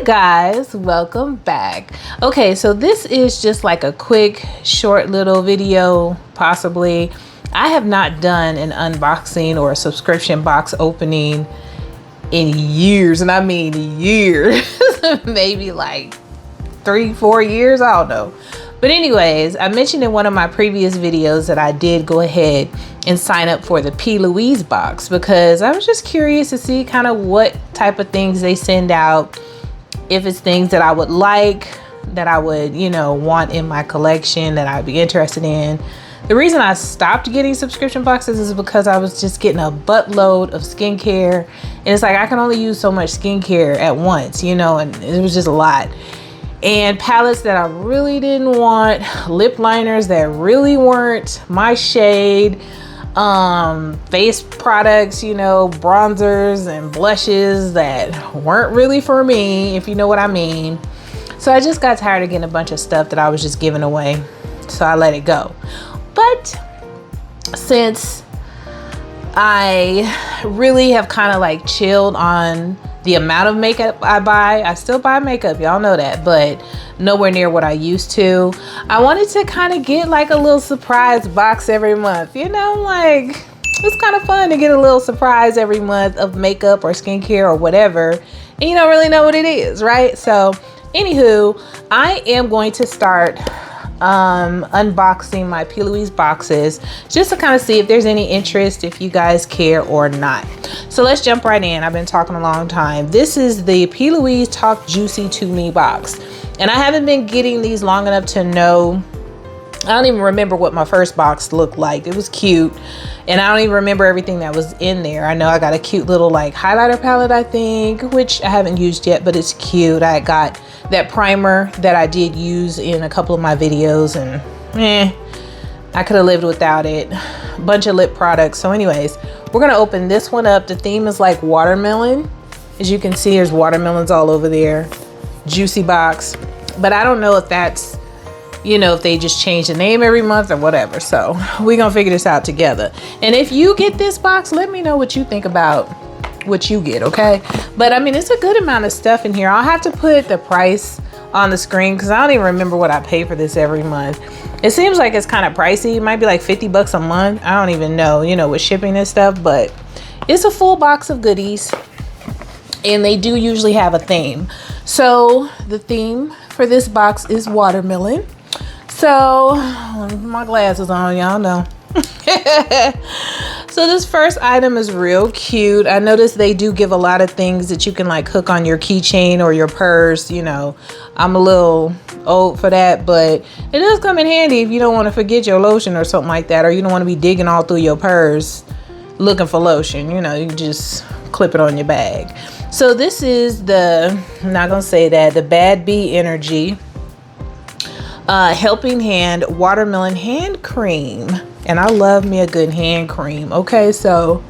Guys, welcome back. Okay, so this is just like a quick short little video. Possibly I have not done an unboxing or a subscription box opening in years, and I mean years. Maybe like 3-4 years, I don't know. But anyways, I mentioned in one of my previous videos that I did go ahead and sign up for the PLouise box because I was just curious to see kind of what type of things they send out, if it's things that I would like, that I would, you know, want in my collection, that I'd be interested in. The reason I stopped getting subscription boxes is because I was just getting a buttload of skincare, and it's like I can only use so much skincare at once, you know, and it was just a lot. And palettes that I really didn't want, lip liners that really weren't my shade, face products, you know, bronzers and blushes that weren't really for me, if you know what I mean. So I just got tired of getting a bunch of stuff that I was just giving away, so I let it go. But since I really have kind of like chilled on the amount of makeup I buy, I still buy makeup, y'all know that, but nowhere near what I used to. I wanted to kind of get like a little surprise box every month, you know, like it's kind of fun to get a little surprise every month of makeup or skincare or whatever, and you don't really know what it is, right? So anywho, I am going to start unboxing my PLouise boxes just to kind of see if there's any interest, if you guys care or not. So let's jump right in. I've been talking a long time. This is the PLouise Talk Juicy to Me box, and I haven't been getting these long enough to know. I don't even remember what my first box looked like. It was cute, and I don't even remember everything that was in there. I know I got a cute little like highlighter palette, I think, which I haven't used yet, but it's cute. I got that primer that I did use in a couple of my videos, and I could have lived without it. A bunch of lip products. So anyways, we're gonna open this one up. The theme is like watermelon. As you can see, there's watermelons all over there. Juicy box, but I don't know if that's, you know, if they just change the name every month or whatever. So we're gonna figure this out together. And if you get this box, let me know what you think about what you get, okay? But I mean, it's a good amount of stuff in here. I'll have to put the price on the screen because I don't even remember what I pay for this every month. It seems like it's kind of pricey. It might be like 50 bucks a month. I don't even know, you know, with shipping and stuff, but it's a full box of goodies, and they do usually have a theme. So the theme for this box is watermelon. So my glasses on, y'all know. So this first item is real cute. I noticed they do give a lot of things that you can like hook on your keychain or your purse. You know, I'm a little old for that, but it does come in handy if you don't want to forget your lotion or something like that, or you don't want to be digging all through your purse looking for lotion. You know, you can just clip it on your bag. So this is the, I'm not gonna say that, the Bad Bee Energy Helping Hand Watermelon Hand Cream. And I love me a good hand cream. Okay, so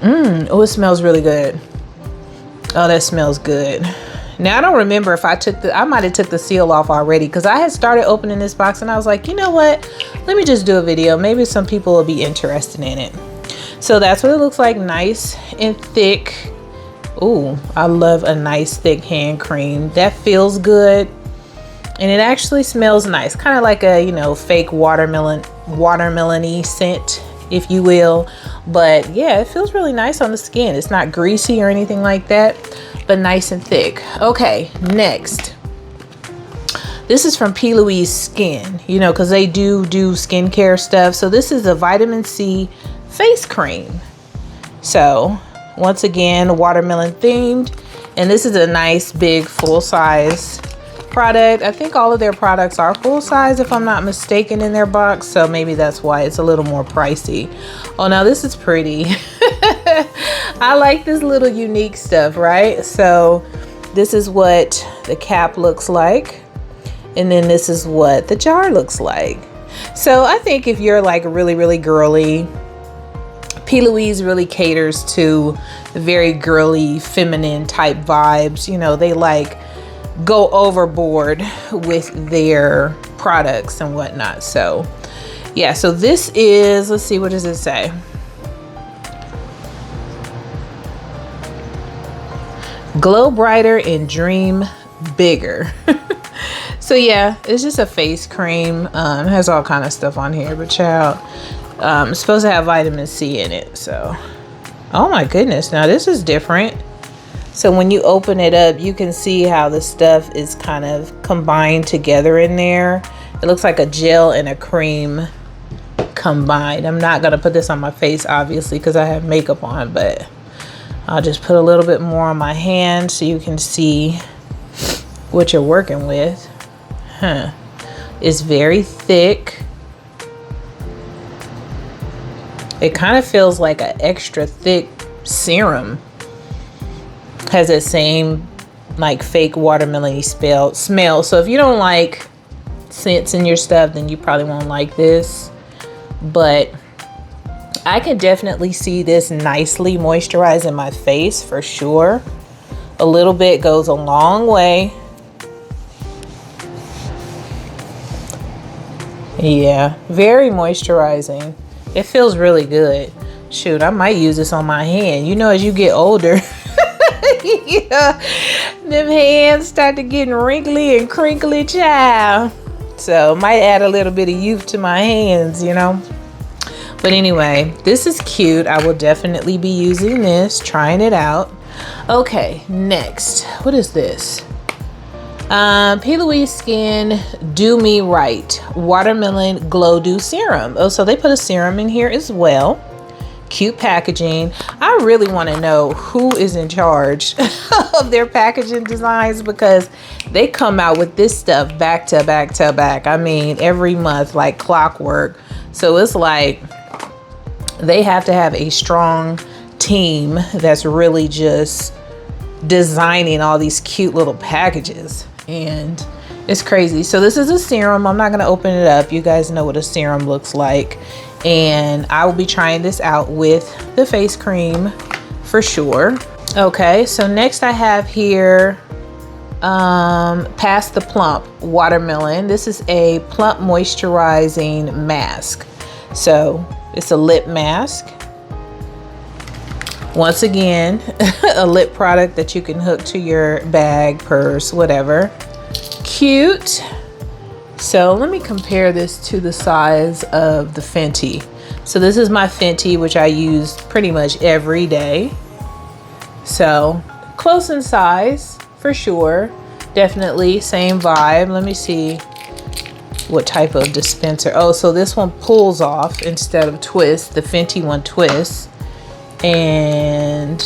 oh, it smells really good. Oh, that smells good. Now I don't remember if I might have took the seal off already, because I had started opening this box and I was like, you know what, let me just do a video. Maybe some people will be interested in it. So that's what it looks like, nice and thick. Ooh, I love a nice thick hand cream. That feels good. And it actually smells nice, kind of like a, you know, fake watermelon-y scent, if you will. But yeah, it feels really nice on the skin. It's not greasy or anything like that, but nice and thick. Okay, next. This is from PLouise Skin, you know, because they do skincare stuff. So this is a vitamin C face cream. So once again, watermelon themed. And this is a nice big full size product. I think all of their products are full size if I'm not mistaken in their box, so maybe that's why it's a little more pricey. Oh, now this is pretty. I like this little unique stuff, right? So this is what the cap looks like, and then this is what the jar looks like. So I think if you're like really girly, PLouise really caters to very girly, feminine type vibes. You know, they like go overboard with their products and whatnot. So yeah, so this is, let's see, what does it say? Glow brighter and dream bigger. So yeah, it's just a face cream. It has all kind of stuff on here, but child, it's supposed to have vitamin C in it. So, oh my goodness, now this is different. So when you open it up, you can see how the stuff is kind of combined together in there. It looks like a gel and a cream combined. I'm not gonna put this on my face, obviously, because I have makeup on, but I'll just put a little bit more on my hand so you can see what you're working with. It's very thick. It kind of feels like an extra thick serum. Has that same like fake watermelon smell. So if you don't like scents in your stuff, then you probably won't like this. But I can definitely see this nicely moisturizing my face for sure. A little bit goes a long way. Yeah, very moisturizing. It feels really good. Shoot, I might use this on my hand. You know, as you get older, yeah, them hands start to get wrinkly and crinkly, child. So might add a little bit of youth to my hands, you know. But anyway, this is cute. I will definitely be using this, trying it out. Okay, next, what is this? PLouise Skin Do Me Right Watermelon Glow Dew Serum. Oh, so they put a serum in here as well. Cute packaging. I really want to know who is in charge of their packaging designs, because they come out with this stuff back to back to back. I mean, every month like clockwork. So it's like they have to have a strong team that's really just designing all these cute little packages, and it's crazy. So this is a serum. I'm not going to open it up. You guys know what a serum looks like. And I will be trying this out with the face cream for sure. Okay, so next I have here Past the Plump Watermelon. This is a plump moisturizing mask. So it's a lip mask. Once again, a lip product that you can hook to your bag, purse, whatever. Cute. So let me compare this to the size of the Fenty. So this is my Fenty, which I use pretty much every day. So close in size for sure. Definitely same vibe. Let me see what type of dispenser. Oh, so this one pulls off instead of twist. The Fenty one twists. And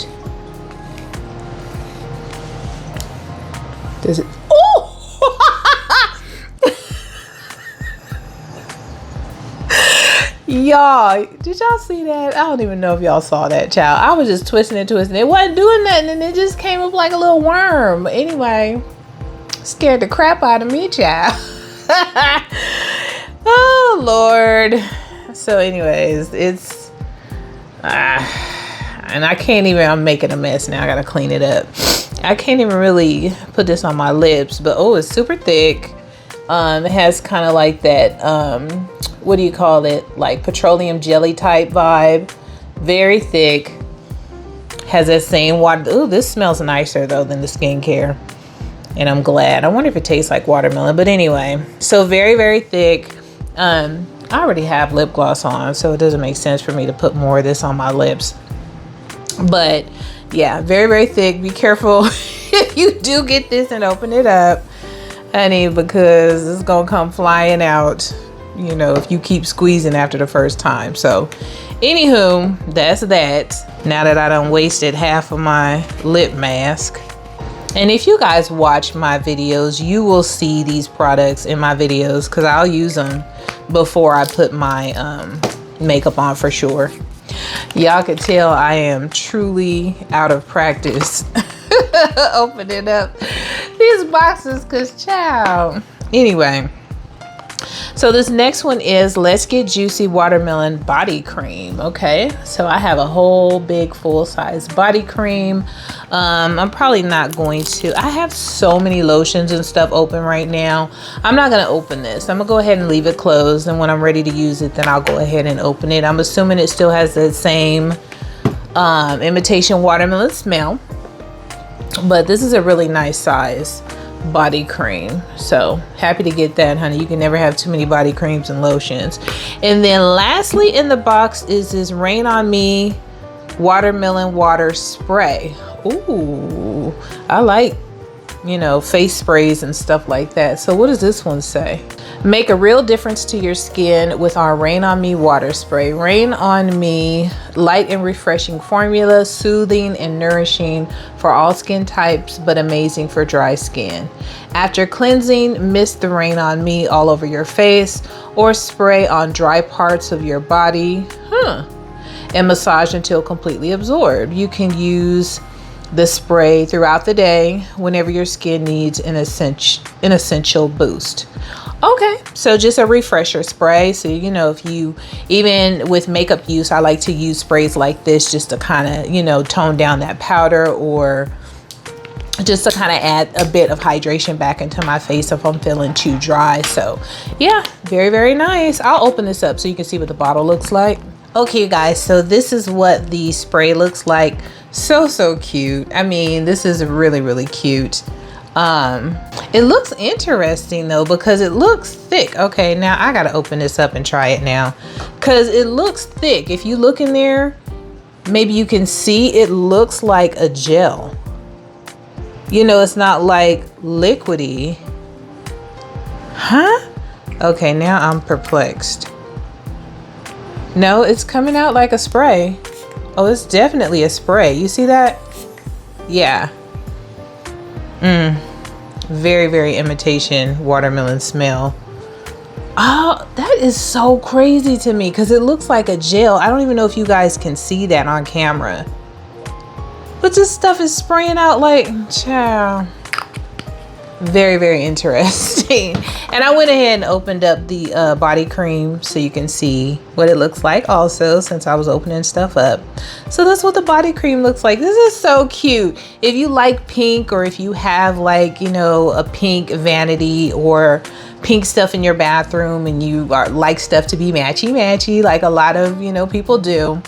does it? Oh! Y'all, did y'all see that? I don't even know if y'all saw that, child. I was just twisting and twisting. It wasn't doing nothing, and it just came up like a little worm. But anyway, scared the crap out of me, child. Oh, Lord. So anyways, it's... and I can't even... I'm making a mess now. I gotta clean it up. I can't even really put this on my lips. But, oh, it's super thick. It has kind of like that... what do you call it? Like petroleum jelly type vibe. Very thick. Has that same water. Ooh, this smells nicer though than the skincare. And I'm glad. I wonder if it tastes like watermelon. But anyway, so very, very thick. I already have lip gloss on, so it doesn't make sense for me to put more of this on my lips. But yeah, very, very thick. Be careful if you do get this and open it up, honey, because it's gonna come flying out, you know, if you keep squeezing after the first time. So anywho, that's that. Now that I done wasted half of my lip mask. And if you guys watch my videos, you will see these products in my videos, because I'll use them before I put my makeup on for sure. Y'all can tell I am truly out of practice opening up these boxes, because child. Anyway, so this next one is Let's Get Juicy Watermelon Body Cream. Okay, so I have a whole big full-size body cream. I'm probably not going to. I have so many lotions and stuff open right now. I'm not going to open this. I'm going to go ahead and leave it closed, and when I'm ready to use it, then I'll go ahead and open it. I'm assuming it still has the same imitation watermelon smell. but this is a really nice size body cream. So happy to get that, honey. You can never have too many body creams and lotions. And then lastly in the box is this Rain on Me watermelon water spray. Ooh, I like, you know, face sprays and stuff like that. So what does this one say? Make a real difference to your skin with our Rain on Me water spray. Rain on Me, light and refreshing formula, soothing and nourishing for all skin types, but amazing for dry skin. After cleansing, mist the Rain on Me all over your face or spray on dry parts of your body, and massage until completely absorbed. You can use the spray throughout the day whenever your skin needs an essential boost. Okay, so just a refresher spray. So, you know, if you, even with makeup use, I like to use sprays like this just to kind of, you know, tone down that powder, or just to kind of add a bit of hydration back into my face if I'm feeling too dry. So yeah, very, very nice. I'll open this up so you can see what the bottle looks like. Okay, you guys, so this is what the spray looks like. So cute. I mean, this is really, really cute. It looks interesting though, because it looks thick. Okay, now I gotta open this up and try it now, because it looks thick. If you look in there, maybe you can see it looks like a gel. You know, it's not like liquidy. Huh? Okay, now I'm perplexed. No, it's coming out like a spray. Oh, it's definitely a spray. You see that? Yeah. Very, very imitation watermelon smell. Oh, that is so crazy to me, because it looks like a gel. I don't even know if you guys can see that on camera. But this stuff is spraying out like, child. Very, very interesting. And I went ahead and opened up the body cream so you can see what it looks like also, since I was opening stuff up. So that's what the body cream looks like. This is so cute. If you like pink, or if you have like, you know, a pink vanity or pink stuff in your bathroom, and you like stuff to be matchy like a lot of, you know, people do,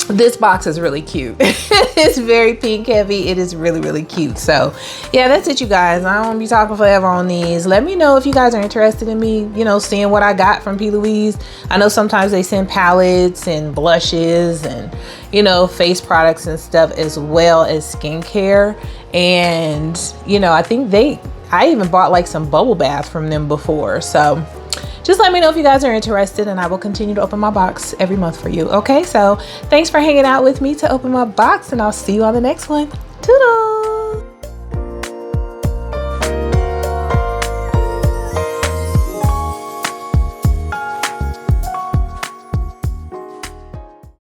this box is really cute. It's very pink heavy. It is really, really cute. So yeah, that's it, you guys. I don't want to be talking forever on these. Let me know if you guys are interested in me, you know, seeing what I got from PLouise. I know sometimes they send palettes and blushes and, you know, face products and stuff, as well as skincare. And, you know, I think I even bought like some bubble bath from them before. So just let me know if you guys are interested, and I will continue to open my box every month for you. Okay, so thanks for hanging out with me to open my box, and I'll see you on the next one. Toodles!